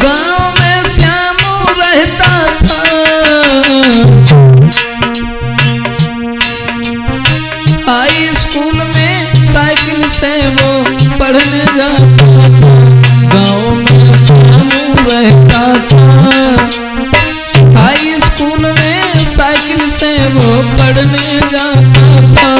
गांव में श्यामू रहता था, हाई स्कूल में साइकिल से वो पढ़ने जाता था। गांव में श्यामू रहता था, हाई स्कूल में साइकिल से वो पढ़ने जाता था।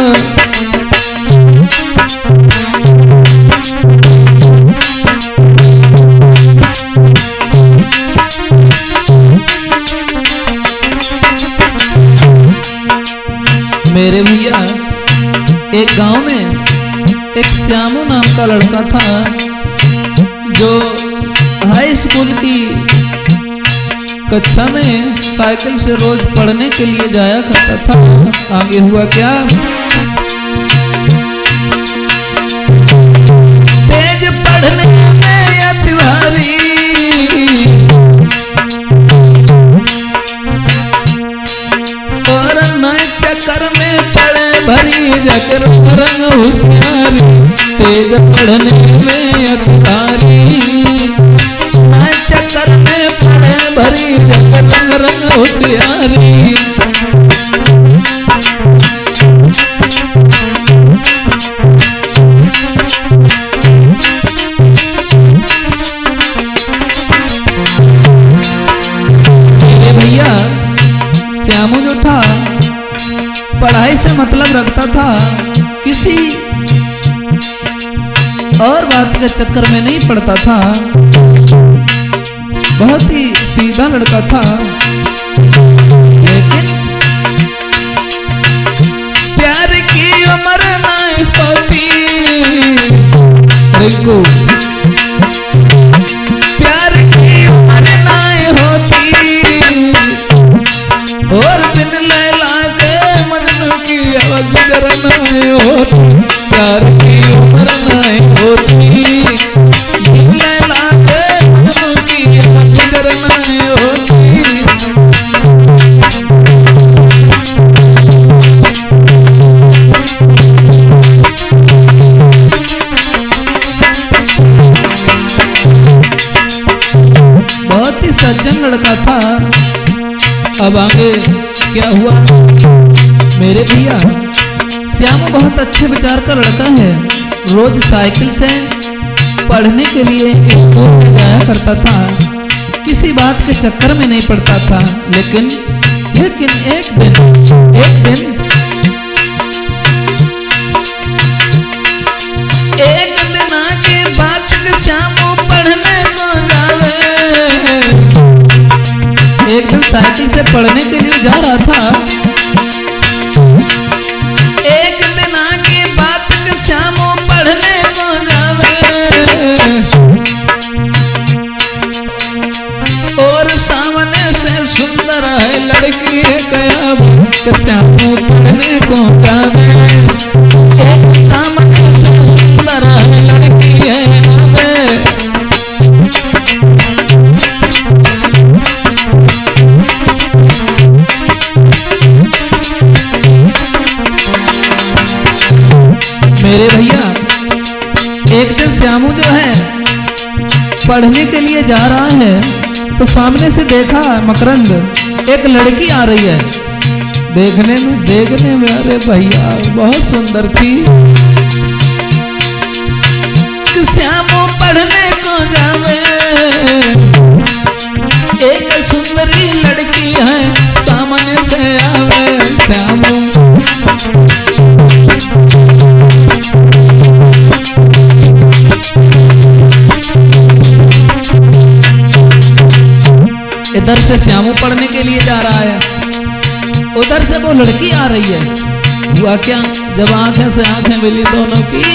मेरे भैया एक गांव में एक श्यामू नाम का लड़का था जो हाई स्कूल की कक्षा में साइकिल से रोज पढ़ने के लिए जाया करता था। आगे हुआ क्या? तेज पढ़ने में अति भारी, और नए चक्कर में पड़े भरी जकर रंग होशियारी। तेज पढ़ने में अति भारी, नए चक्कर में पड़े भरी जकर रंग होशियारी। मेरे भैया श्यामू जो था पढ़ाई से मतलब रखता था, किसी और बात के चक्कर में नहीं पड़ता था। बहुत ही सीधा लड़का था, लेकिन प्यार की उम्र नहीं होती रिंकू, प्यार की उम्र नहीं होती, और बिन लैला के मजनू की अवजर नहीं होती। प्यार की उम्र नहीं होती, बिन लैला के मजनू की अवजर नहीं होती। बहुत ही सज्जन लड़का था। अब आगे क्या हुआ? मेरे भैया श्यामू बहुत अच्छे विचार का लड़का है। रोज साइकिल से पढ़ने के लिए स्कूल में जाया करता था, किसी बात के चक्कर में नहीं पड़ता था। लेकिन एक दिन आके बात के श्यामू पढ़ने को जावे। एक दिन साइकिल से पढ़ने के लिए जा रहा था, एक दिन आके बात के श्यामू पढ़ने को जावे, और सामने से सुंदर है लड़की है गया के श्यामू पढ़ने को जावे। एक सामने से सुंदर है लड़की है मेरे भैया। एक दिन श्यामू जो है पढ़ने के लिए जा रहा है, तो सामने से देखा मकरंद एक लड़की आ रही है। देखने में अरे भैया बहुत सुंदर थी। श्यामू पढ़ने को जावे, एक सुंदरी लड़की है सामने से आवे। श्यामू इधर से श्यामू पढ़ने के लिए जा रहा है, उधर से वो लड़की आ रही है। हुआ क्या? जब आंखें से आंखें मिली दोनों की,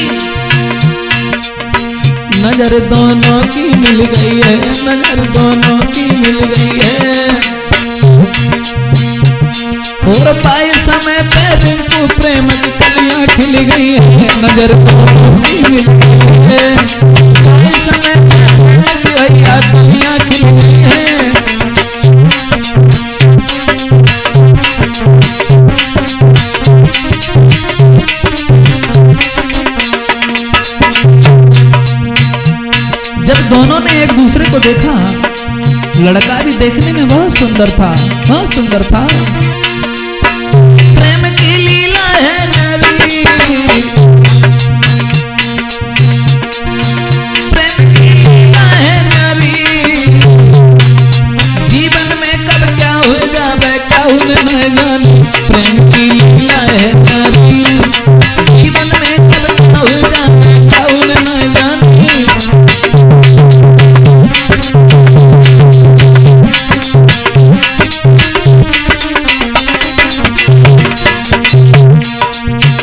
नजर दोनों की मिल गई है, नजर दोनों की मिल गई है। और पाए समय पे रिंकू प्रेम की कलियां खिल गई है, नजर दोनों की मिल गई है। पाए समय पे भैया कलियां खिल गई है। जब दोनों ने एक दूसरे को देखा लड़का भी देखने में बहुत सुंदर था, बहुत सुंदर था। प्रेम की लीला है नारी, प्रेम की लीला है नारी, जीवन में कब क्या हो जावे कौन न जाने। प्रेम की लीला है नारी, जीवन में कब क्या हो जावे कौन न जाने।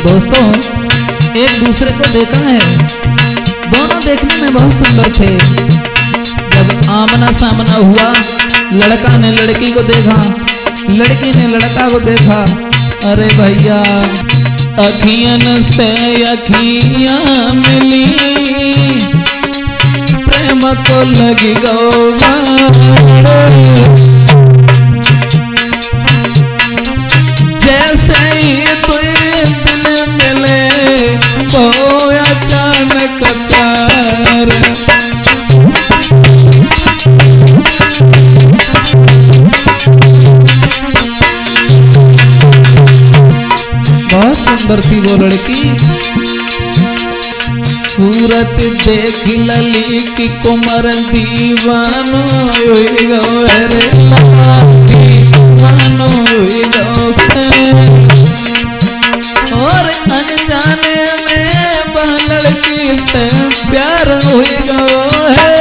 दोस्तों, एक दूसरे को देखा है, दोनों देखने में बहुत सुंदर थे। जब आमना सामना हुआ, लड़का ने लड़की को देखा, लड़की ने लड़का को देखा। अरे भैया, अखियन से अखियां मिली, प्रेम को लगी गौवा। जैसे ही दिल मिले वो अचानक प्यार। बहुत सुंदर थी वो लड़की, सूरत देख लली की कुमर दीवानो हुई गो, रे दीवानो हुई गो। और अनजाने में वह लड़की से प्यार हुई गो है।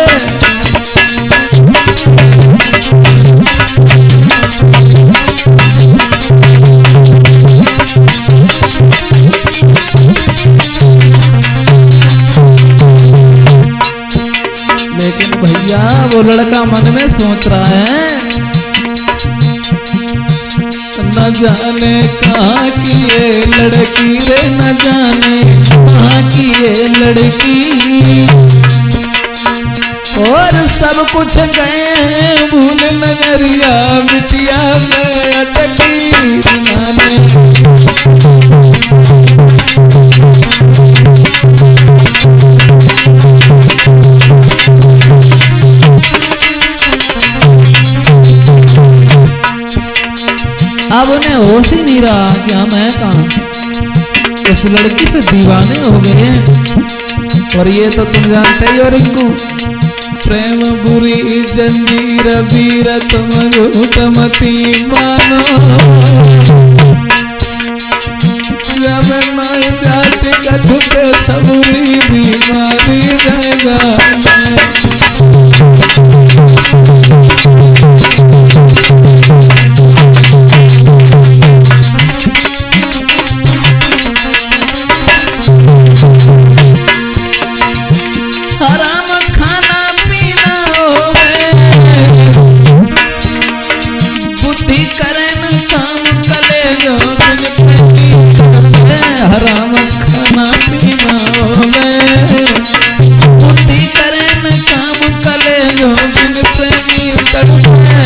लेकिन भैया वो लड़का मन में सोच रहा है, न जाने कहाँ की ये लड़की रे, न जाने कहाँ की ये लड़की। और सब कुछ गए भूल नगरिया, बिटिया में अटकी जाने। अब उन्हें होश ही नहीं रहा कि हम हैं कहाँ। उस लड़की पे दीवाने हो गए हैं। और ये तो तुम जानते ही हो रिंकू, प्रेम बुरी जंजीर वीर तुम झूठमती मानो। जब मैं जाते कछुपे सबूरी बीमारी जाएगा। हराम खाना पीना होवे, बुद्धि करे न काम कलेजो बिन प्रेमी। हराम खाना पीना होवे, बुद्धि करे न काम कलेजो बिन प्रेमी तड़पे।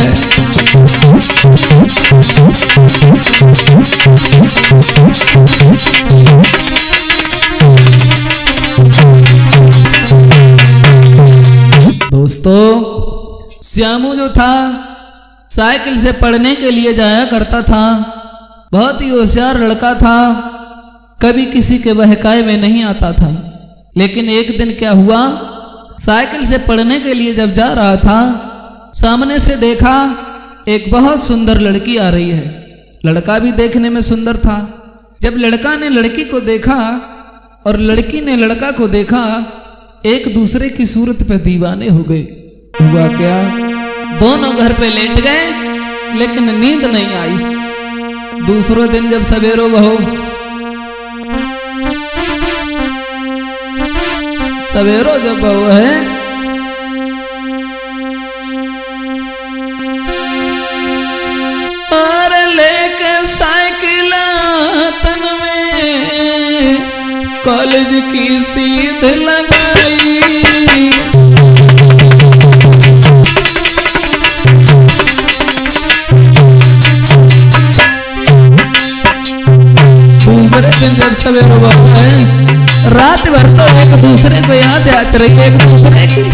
दोस्तों, श्यामू जो था साइकिल से पढ़ने के लिए जाया करता था। बहुत ही होशियार लड़का था, कभी किसी के बहकाए में नहीं आता था। लेकिन एक दिन क्या हुआ, साइकिल से पढ़ने के लिए जब जा रहा था, सामने से देखा एक बहुत सुंदर लड़की आ रही है। लड़का भी देखने में सुंदर था। जब लड़का ने लड़की को देखा और लड़की ने लड़का को देखा, एक दूसरे की सूरत पे दीवाने हो गए। हुआ क्या, दोनों घर पे लेट गए, लेकिन नींद नहीं आई। दूसरे दिन जब सवेरो बहो, सवेरो जब बहो है, और लेके साइकिल तन में कॉलेज की सीध लगाई। दूसरे दिन जब सवेरे हुआ है, रात भर तो एक दूसरे को याद आती रही, एक दूसरे की।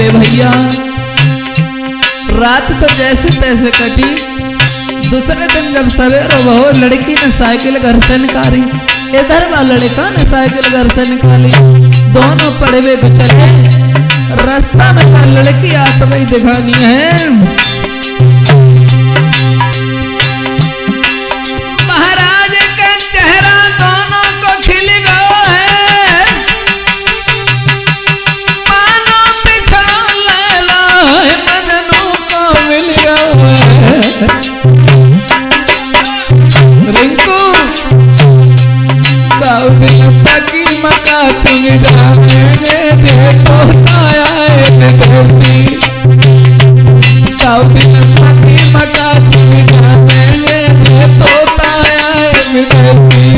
मेरे भैया रात तो जैसे तैसे कटी। दूसरे दिन जब सवेरे वो लड़की ने साइकिल घर से निकाली, इधर वाला लड़का ने साइकिल घर से निकाली, दोनों पड़े हुए चले। रास्ता में का लड़की आत वही दिखानी है। महाराज का चेहरा दोनों को खिल गया है, मानो पिछड़ा लैला मजनू को मिल गया है। रिंकू की मका चुन जाएंगे देखो ताया देवी, की मका चुन जाएंगे देखो ताया देवी।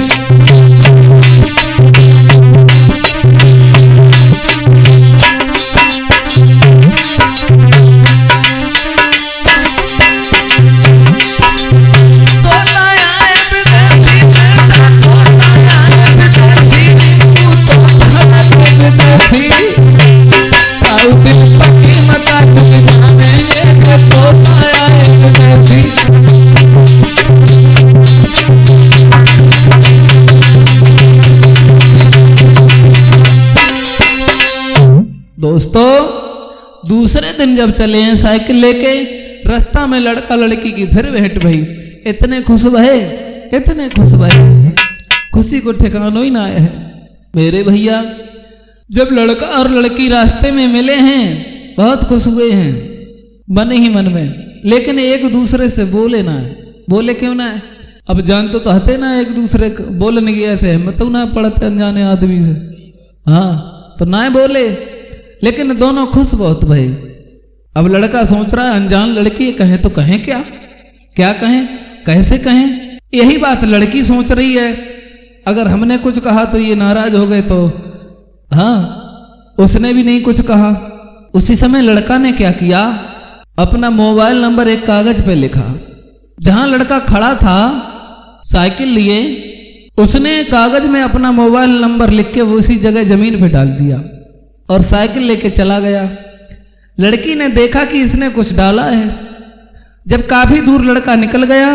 दोस्तों दूसरे दिन जब चले हैं साइकिल लेके, रास्ता में लड़का लड़की की फिर भेंट भई। इतने खुश भये, इतने खुश भये, खुशी को ठिकाना ही ना आया है मेरे भैया। जब लड़का और लड़की रास्ते में मिले हैं बहुत खुश हुए हैं मन ही मन में, लेकिन एक दूसरे से बोले ना है। बोले क्यों ना है? अब जानते तो हते ना एक दूसरे को बोलने की ऐसे हिम्मत ना पड़ते अनजाने आदमी से। हाँ तो ना बोले, लेकिन दोनों खुश बहुत भई। अब लड़का सोच रहा है अनजान लड़की कहे तो कहें क्या, क्या कहें, कैसे कहें। यही बात लड़की सोच रही है, अगर हमने कुछ कहा तो ये नाराज हो गए तो। हाँ उसने भी नहीं कुछ कहा। उसी समय लड़का ने क्या किया, अपना मोबाइल नंबर एक कागज पे लिखा। जहां लड़का खड़ा था साइकिल लिए, उसने कागज में अपना मोबाइल नंबर लिख के उसी जगह जमीन पे डाल दिया और साइकिल लेके चला गया। लड़की ने देखा कि इसने कुछ डाला है। जब काफी दूर लड़का निकल गया,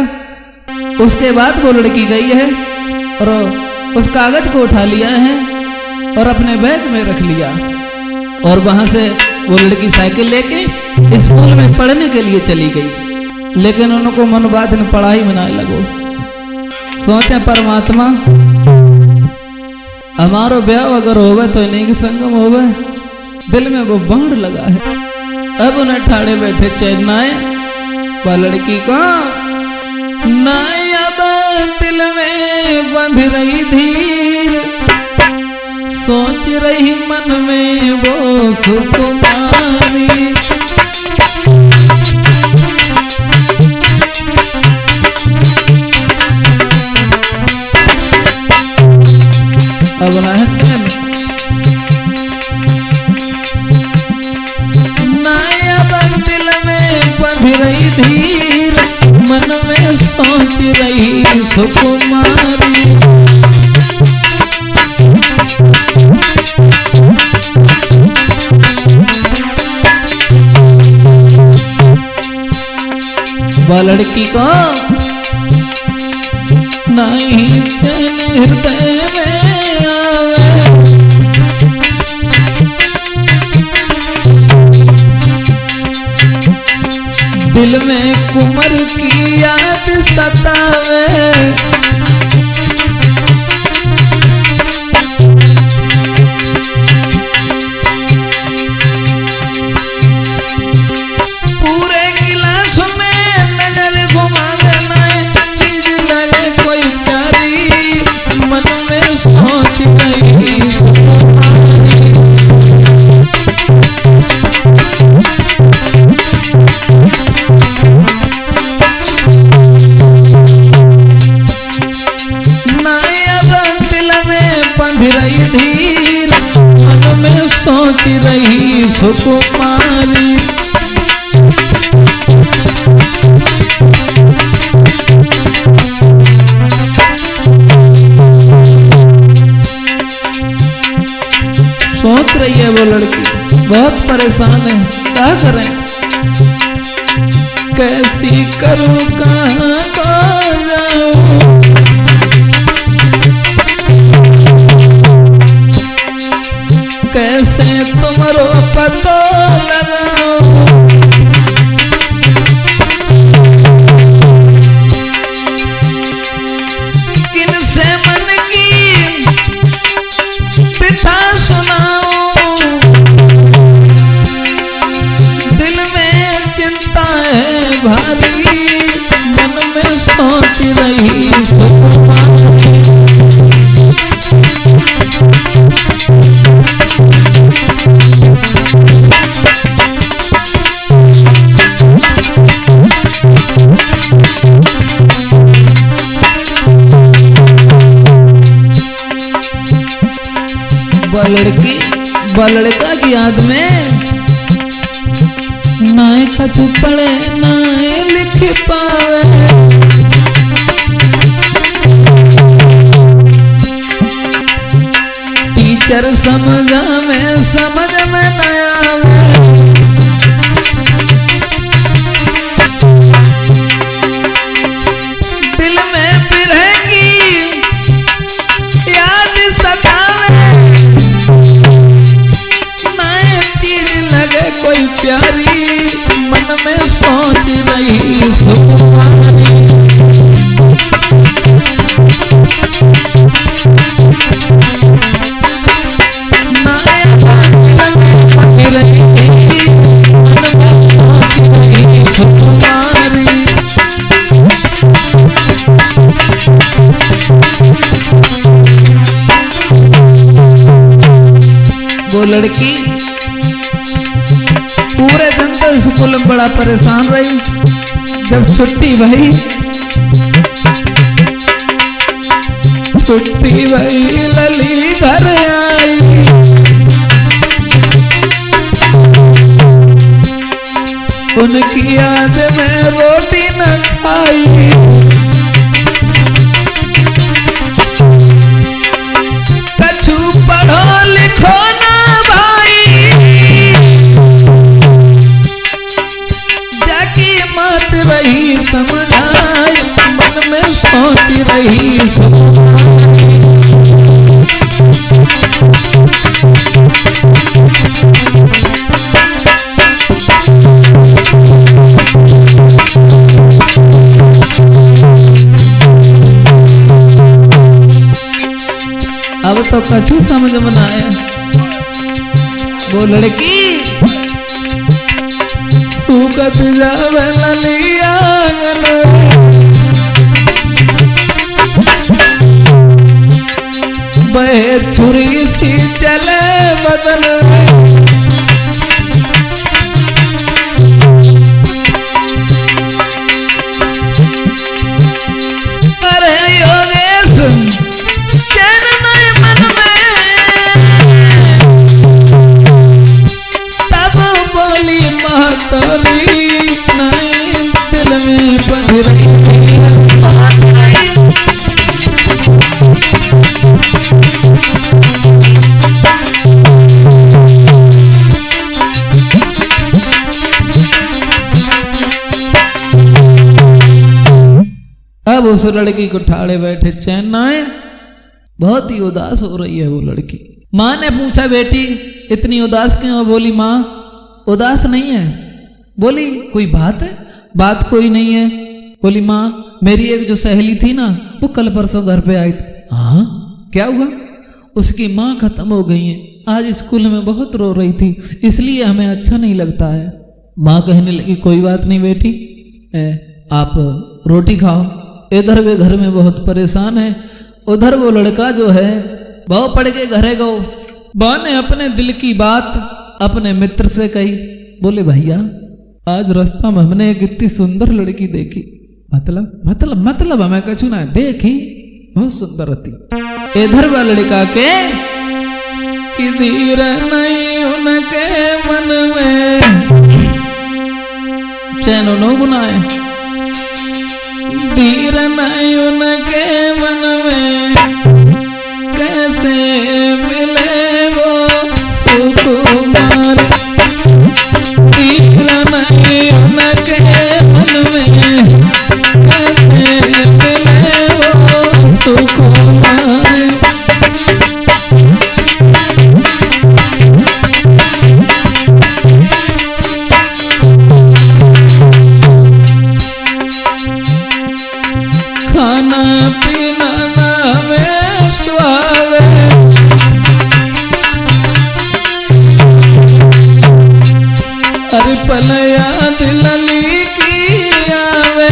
उसके बाद वो लड़की गई है और उस कागज को उठा लिया है और अपने बैग में रख लिया। और वहां से वो लड़की साइकिल लेके स्कूल में पढ़ने के लिए चली गई। लेकिन उनको मन बाद में पढ़ाई में ना लगो। सोचे परमात्मा हमारो ब्याह अगर होवे तो इन्हीं के संगम होवे। दिल में वो बाण लगा है। अब उन्हें ठाड़े बैठे चैन आए। वह लड़की को नाय अब दिल में बंध रही धीर, सोच रही मन में वो सुकुमारी। अब ना है नाया बन दिल में बंध रही धीर, मन में सोच रही सुकुमारी। वह लड़की को नहीं चैन हृदय में आवे, दिल में कुंवर की याद सतावे। पूरे गिलास में नजर घुमावे ना चीज लगे कोई प्यारी, मन में सोच गई रही धीर, मन में सोच रही सुकुमारी। सोच रही है वो लड़की बहुत परेशान है, क्या करें, कैसी करूं कहां को जाऊं, कैसे तुम्हारो पतो लगाओ, किनसे मन की पिता सुनाओ, दिल में चिंता है भारी, मन में सोच रही सुकुमारी, लड़का की याद में नाए कछु पढ़े नाए लिख पावे, टीचर समझा में समझ में न आवे, दिल में बिरह की याद सतावे, नए चीज लगे कोई प्यारी, मन में सोच रही सुकुमारी, वो लड़की पूरे दिन तो स्कूल में बड़ा परेशान रही, जब छुट्टी भई लली घर आई, उनकी याद में रोटी न खाई, कछु पढ़ो लिखो ना भाई, जाके मत रही समझाई, मन में सोच रही सुकुमारी, अब तो कछु समझ में न आया, वो लड़की सूखत जावे लली आंगन, बहे छुरी सी चले बदन, अरे योगेश चैन नहीं मन में, तब बोली मातरी, नहीं दिल में बंध रही अब उस लड़की को ठाड़े बैठे चैन ना आए, बहुत ही उदास हो रही है वो लड़की। माँ ने पूछा बेटी इतनी उदास क्यों? बोली माँ उदास नहीं है। बोली कोई बात है? बात कोई नहीं है। बोली माँ मेरी एक जो सहेली थी ना वो कल परसों घर पे आई थी। हाँ क्या हुआ? उसकी माँ खत्म हो गई है, आज स्कूल में बहुत रो रही थी, इसलिए हमें अच्छा नहीं लगता है। माँ कहने लगी कोई बात नहीं बेटी, आप रोटी खाओ। इधर वे घर में बहुत परेशान है, उधर वो लड़का जो है बहु पड़ के घरे गो। बा ने अपने दिल की बात अपने मित्र से कही। बोले भैया आज रास्ता में हमने एक इतनी सुंदर लड़की देखी। मतलब हमें कछु ना देखी, बहुत सुंदर थी। इधर वह लड़का के कि धीर नहीं उनके मन में, चैनो नो गुनाए, धीर नहीं उनके मन में, कैसे मिले वो सुकुमार। पल याद लली की आवे।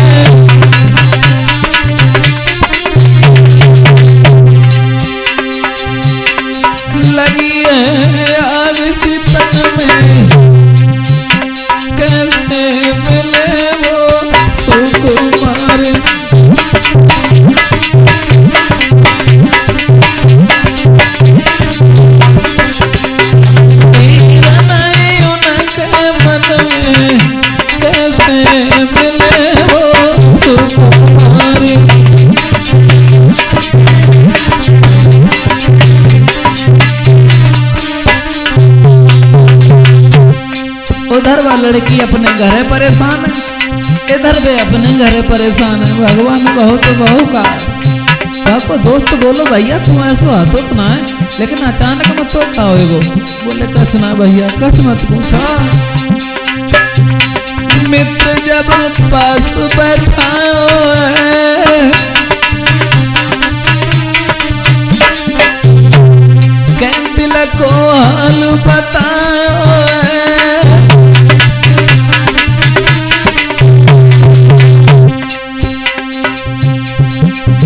लगी है आग सी तन में, कैसे मिले वो सुकुमार। उधर वह लड़की अपने घरे परेशान है, इधर वे अपने घरे परेशान है। भगवान बहुत बहु का आपको दोस्त बोलो भैया तू ऐसा हाथों तो ना है, लेकिन अचानक मत तो क्या होएगो। बोले कछ ना भैया कछ मत पूछा। मित्र जब पास बैठाओ दिल को हाल बताओ।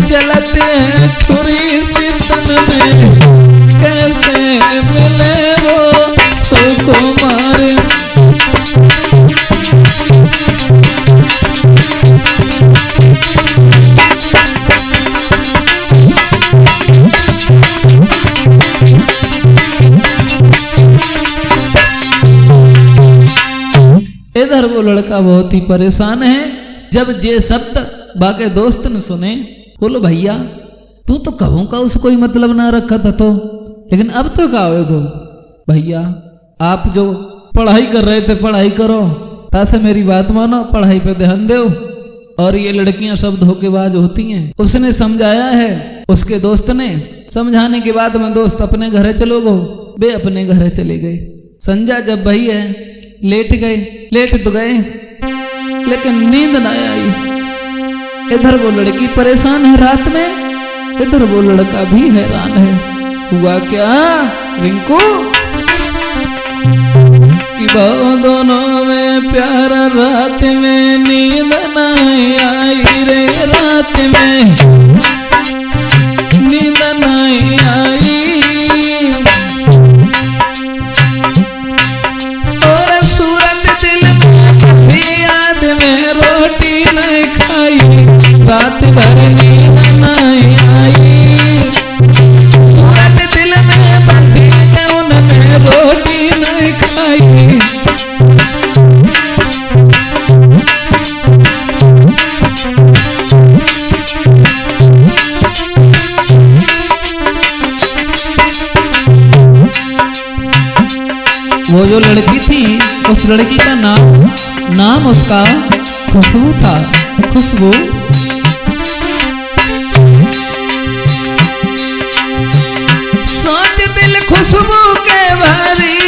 चलते हैं छुरी सी तन में, कैसे मिले वो सुकुमार। इधर वो लड़का बहुत ही परेशान है। जब ये शब्द बाके दोस्त ने सुने, बोलो भैया तू तो कहूं का उस कोई मतलब ना रखा था तो, लेकिन अब तो क्या होएगो। भैया आप जो पढ़ाई कर रहे थे पढ़ाई करो, तासे मेरी बात मानो, पढ़ाई पे ध्यान दो। और ये लड़कियां सब धोखेबाज होती हैं। उसने समझाया है उसके दोस्त ने, समझाने के बाद में दोस्त अपने घरे चलो गो। वे अपने घरे चले गए। संजय जब भाई है लेट गए, लेट तो गए लेकिन नींद ना आई। इधर वो लड़की परेशान है रात में, इधर वो लड़का भी हैरान है। हुआ क्या रिंकू कि दोनों में प्यार, रात में नींद नहीं आई रे, रात में नींद नहीं आई। और सूरत दिल में याद में रोटी नहीं खाई, रात भर नींद नहीं आई। सूरत दिल में बसी उन्होंने रोटी नहीं खाई। वो जो लड़की थी उस लड़की का नाम उसका खुशबू था। खुशबू सोच दिल खुशबू के भरी,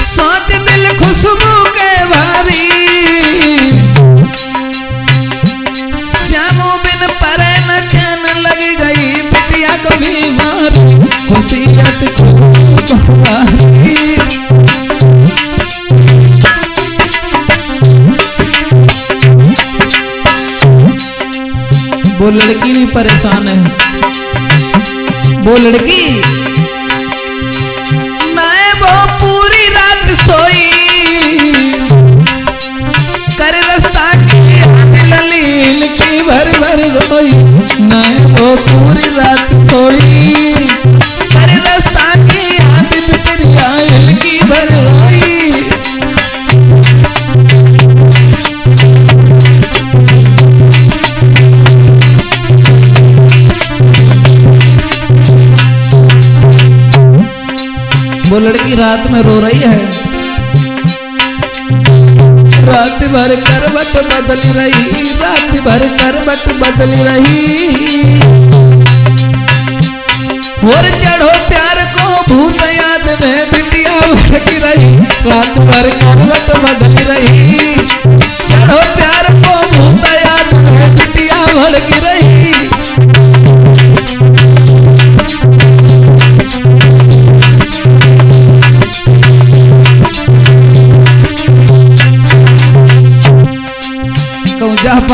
सोच दिल खुशबू के भरी। श्यामों बिन परे न चैन लग गई, बिटिया को भी मारी, खुशियत खुशबू बहारी। वो लड़की भी परेशान है। वो लड़की नाए वो पूरी रात सोई, कर रास्ता की ललील की भर भर रोई। नाए वो पूरी रात सोई, कर रास्ता की आदि बिटिया की भर रोई। वो लड़की रात में रो रही है, रात भर करवट बदल रही, रात भर करवट बदल रही। और चढ़ो प्यार को भूत याद में बिटिया भटक रही, रात भर करवट बदल रही। चढ़ो प्यार को भूत याद में बिटिया भटक रही।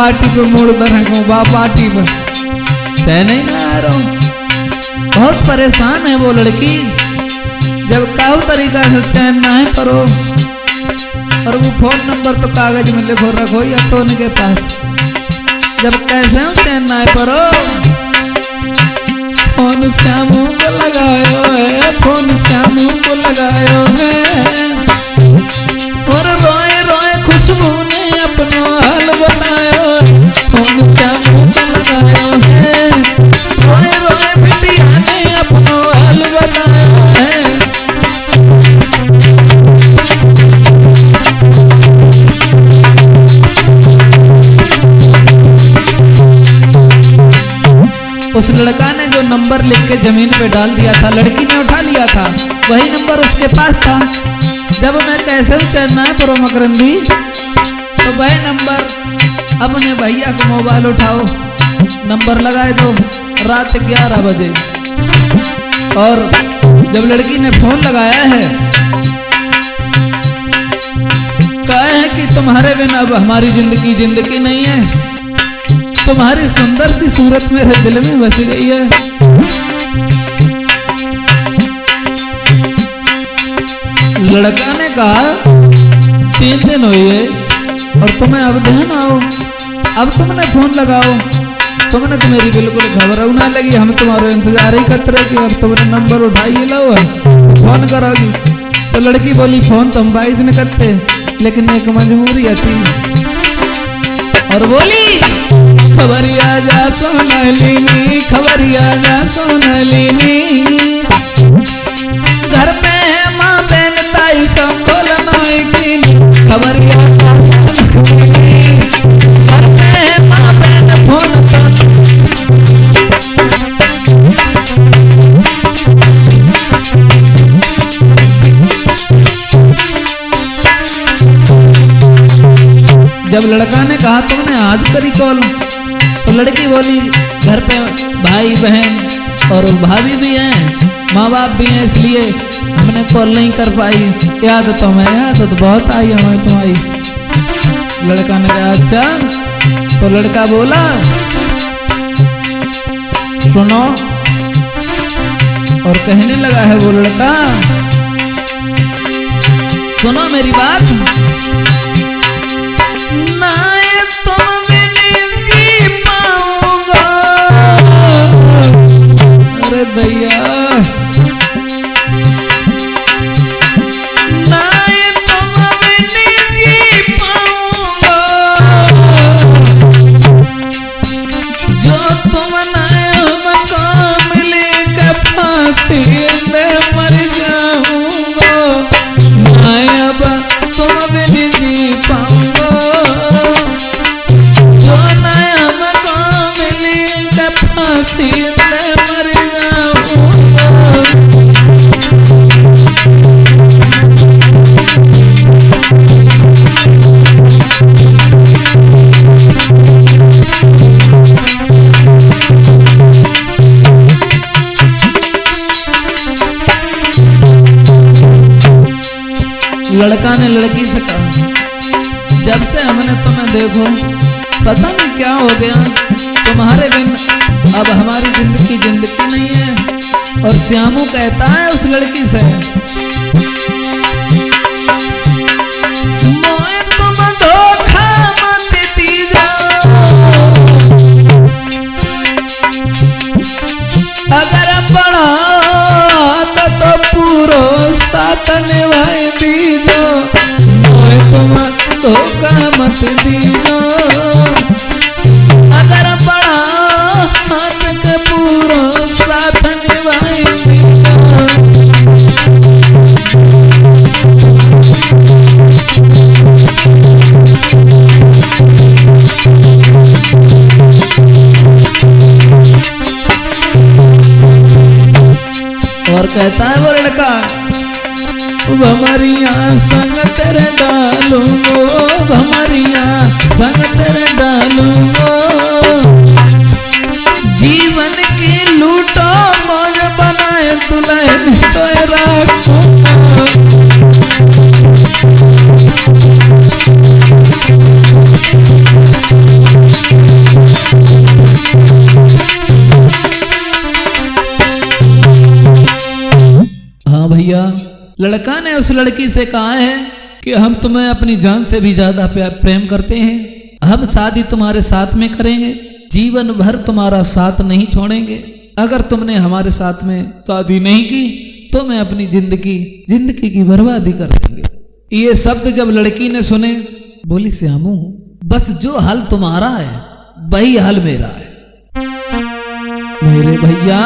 पार्टी पे मूड पर बा पार्टी पर चैन ही ना आ रहा हूँ। बहुत परेशान है वो लड़की, जब काऊ तरीका से चैन ना है करो। और वो फोन नंबर तो कागज में लिखो रखो या तो उनके पास, जब कैसे चैन ना है करो। फोन श्यामू को लगायो है, फोन श्यामू को लगायो है। और रोए रोए खुशबू ने अपनो हाल बतायो, फोन श्यामू को लगायो है। रोए रोए बिटिया ने अपनो हाल बतायो है। उस लड़का ने जो नंबर लिख के जमीन पे डाल दिया था, लड़की ने उठा लिया था, वही नंबर उसके पास था। जब मैं कैसे चलना है प्रो मकरंदी, तो वह नंबर अपने भैया को मोबाइल उठाओ, नंबर लगाए दो रात 11 बजे। और जब लड़की ने फोन लगाया है, कहा है कि तुम्हारे बिना अब हमारी जिंदगी नहीं है, तुम्हारी सुंदर सी सूरत मेरे दिल में बस गई है। लड़का ने कहा 3 दिन हुए और तुम्हें अब ध्यान आओ, अब तुमने फोन लगाओ, तुमने तो मेरी बिल्कुल खबर ना लगी, हम तुम्हारे इंतजार ही करते रहे और तुमने नंबर उठाई लो फोन करोगी। तो लड़की बोली फोन तो हम 22 दिन करते, लेकिन एक मजबूरी थी। और बोली खबरिया जा सोनालिनी, खबरिया जा सोनालिनी। घर पे माँ बहन ताई सब बोलना की, खबरिया जा सोनालिनी। घर पे माँ बहन फोन जब लड़का ने कहा तुमने आज करी कॉल, तो लड़की बोली घर पे भाई बहन और भाभी भी हैं, माँ बाप भी हैं, इसलिए हमने कॉल नहीं कर पाई। याद तो बहुत आई हमें तुम्हारी। लड़का ने कहा अच्छा। तो लड़का बोला सुनो, और कहने लगा है वो लड़का, सुनो मेरी बात, ना तुम बिन जी पाऊंगा। अरे भैया ना तुम बिन जी पाऊंगा, जो तुम हमको मिले फांसी में मर जाऊंगा। अब तुम बिन जी पाऊंगा, जो हमको मिले फांसी में मर जाऊंगा। लड़का ने लड़की से कहा जब से हमने तुम्हें देखो पता नहीं क्या हो गया, तुम्हारे बिन अब हमारी जिंदगी नहीं है। और श्यामू कहता है उस लड़की से, मोए तुम धोखा मत दीजा, अगर पढ़ा तो पूरो साथ निभाए दीजो। मोए तुम धोखा मत दीजो, अगर पढ़ा हाथ के पूरो साथ निभाए दीजो। और कहता है वो लड़का, भमरिया संग तेरे डालूंगो, भमरिया संग तेरे डालूंगो। जीवन की लूटो मौज बनाए दुल्हन तो रखूंगा। लड़का ने उस लड़की से कहा है कि हम तुम्हें अपनी जान से भी ज्यादा प्रेम करते हैं, हम शादी तुम्हारे साथ में करेंगे, जीवन भर तुम्हारा साथ नहीं छोड़ेंगे। अगर तुमने हमारे साथ में शादी नहीं की तो मैं अपनी जिंदगी की बर्बादी कर देंगे। ये शब्द जब लड़की ने सुने, बोली श्यामू बस जो हाल तुम्हारा है वही हाल मेरा है। मेरे भैया